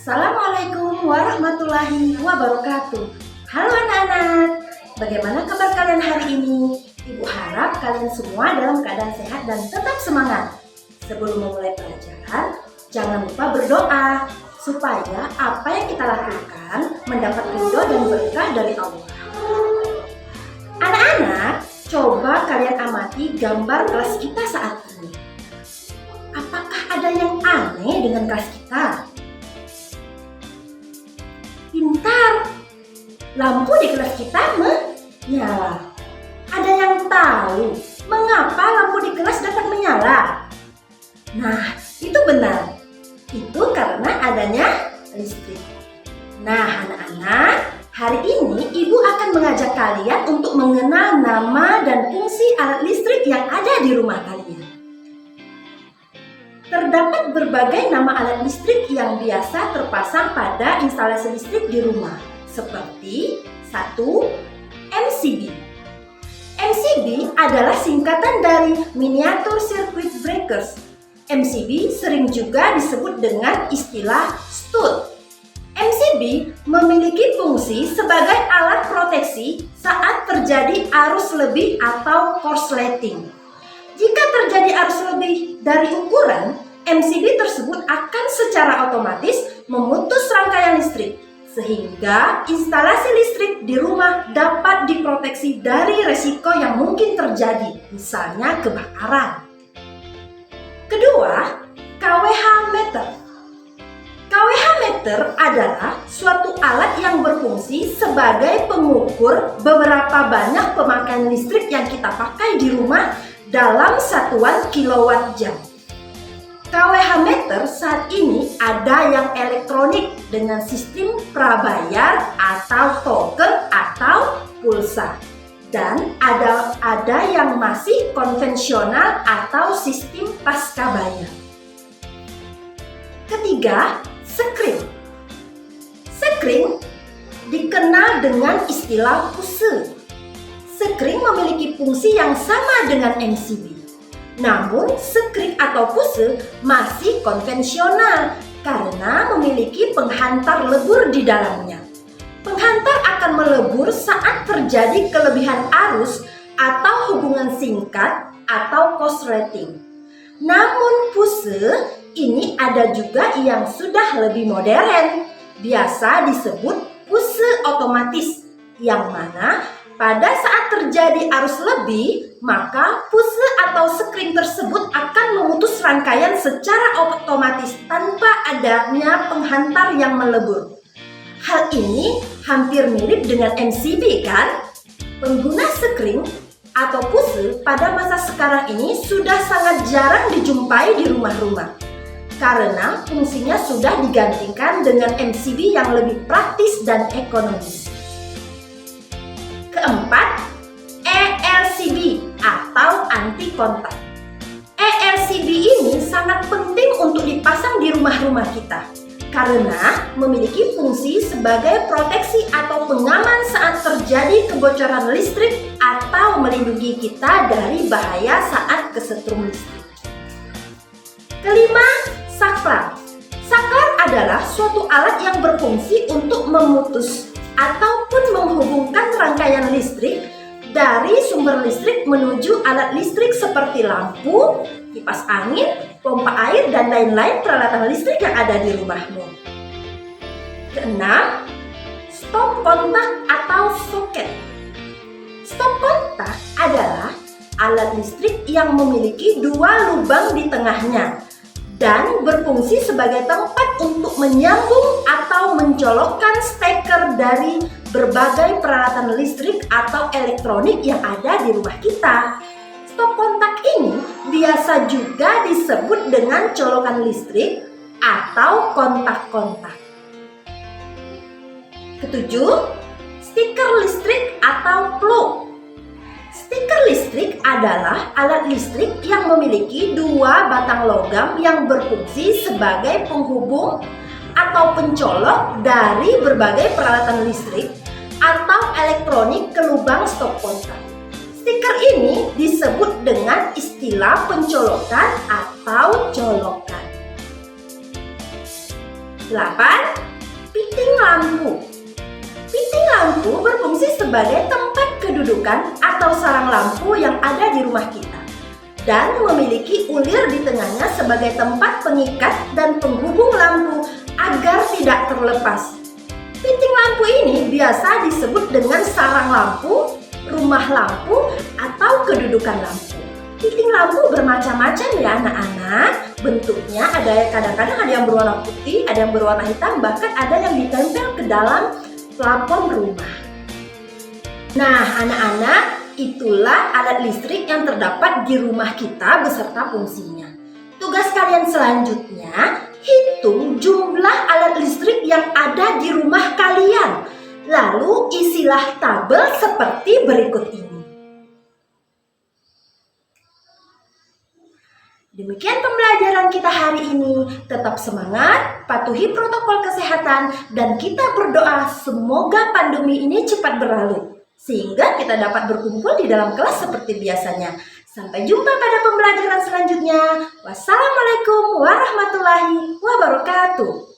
Assalamualaikum warahmatullahi wabarakatuh. Halo anak-anak, bagaimana kabar kalian hari ini? Ibu harap kalian semua dalam keadaan sehat dan tetap semangat. Sebelum memulai pelajaran, jangan lupa berdoa supaya apa yang kita lakukan mendapat ridho dan berkah dari Allah. Anak-anak, coba kalian amati gambar kelas kita saat ini. Apakah ada yang aneh dengan kelas kita? Pintar, lampu di kelas kita menyala. Ada yang tahu mengapa lampu di kelas dapat menyala? Nah, itu benar. Itu karena adanya listrik. Nah, anak-anak, hari ini Ibu akan mengajak kalian untuk mengenal nama dan fungsi alat listrik yang ada di rumah kalian. Terdapat berbagai nama alat listrik yang biasa terpasang pada instalasi listrik di rumah, seperti 1. MCB. MCB adalah singkatan dari Miniature Circuit Breakers. MCB sering juga disebut dengan istilah stud. MCB memiliki fungsi sebagai alat proteksi saat terjadi arus lebih atau korsleting. Jika terjadi arus lebih dari ukuran, MCB tersebut akan secara otomatis memutus rangkaian listrik, sehingga instalasi listrik di rumah dapat diproteksi dari resiko yang mungkin terjadi, misalnya kebakaran. Kedua, KWH meter. KWH meter adalah suatu alat yang berfungsi sebagai pengukur beberapa banyak pemakaian listrik yang kita pakai di rumah dalam satuan kilowatt jam. KWH meter saat ini ada yang elektronik dengan sistem prabayar atau token atau pulsa, dan ada yang masih konvensional atau sistem pasca bayar. Ketiga, sekring. Sekring dikenal dengan istilah puse. Sekring memiliki fungsi yang sama dengan MCB. Namun, sekring atau puse masih konvensional karena memiliki penghantar lebur di dalamnya. Penghantar akan melebur saat terjadi kelebihan arus atau hubungan singkat atau korsleting. Namun, puse ini ada juga yang sudah lebih modern, biasa disebut puse otomatis, yang mana pada saat terjadi arus lebih, maka puse atau sekring tersebut akan memutus rangkaian secara otomatis tanpa adanya penghantar yang melebur. Hal ini hampir mirip dengan MCB, kan? Pengguna sekring atau puse pada masa sekarang ini sudah sangat jarang dijumpai di rumah-rumah, karena fungsinya sudah digantikan dengan MCB yang lebih praktis dan ekonomis. Keempat, ELCB atau anti kontak. ELCB ini sangat penting untuk dipasang di rumah-rumah kita karena memiliki fungsi sebagai proteksi atau pengaman saat terjadi kebocoran listrik atau melindungi kita dari bahaya saat kesetrum listrik. Kelima, saklar. Saklar adalah suatu alat yang berfungsi untuk memutus ataupun menghubungkan rangkaian listrik dari sumber listrik menuju alat listrik seperti lampu, kipas angin, pompa air, dan lain-lain peralatan listrik yang ada di rumahmu. Keenam, stop kontak atau soket. Stop kontak adalah alat listrik yang memiliki dua lubang di tengahnya dan berfungsi sebagai tempat untuk menyambung atau mencolokkan steker dari berbagai peralatan listrik atau elektronik yang ada di rumah kita. Stop kontak ini biasa juga disebut dengan colokan listrik atau kontak-kontak. Ketujuh, stiker listrik atau plug. Stiker listrik adalah alat listrik yang memiliki dua batang logam yang berfungsi sebagai penghubung atau pencolok dari berbagai peralatan listrik atau elektronik ke lubang stop kontak. Stiker ini disebut dengan istilah pencolokan atau colokan. 8. Piting lampu. Piting lampu berfungsi sebagai tempat kedudukan atau sarang lampu yang ada di rumah kita dan memiliki ulir di tengahnya sebagai tempat pengikat dan penghubung lampu agar tidak terlepas. Piting lampu ini biasa disebut dengan sarang lampu, rumah lampu, atau kedudukan lampu. Piting lampu bermacam-macam ya anak-anak. Bentuknya kadang-kadang ada yang berwarna putih, ada yang berwarna hitam, bahkan ada yang ditempel ke dalam plafon rumah. Nah, anak-anak, itulah alat listrik yang terdapat di rumah kita beserta fungsinya. Tugas kalian selanjutnya, hitung jumlah alat listrik yang ada di rumah kalian. Lalu isilah tabel seperti berikut ini. Demikian pembelajaran kita hari ini. Tetap semangat, patuhi protokol kesehatan, dan kita berdoa semoga pandemi ini cepat berlalu, sehingga kita dapat berkumpul di dalam kelas seperti biasanya. Sampai jumpa pada pembelajaran selanjutnya. Wassalamualaikum warahmatullahi wabarakatuh.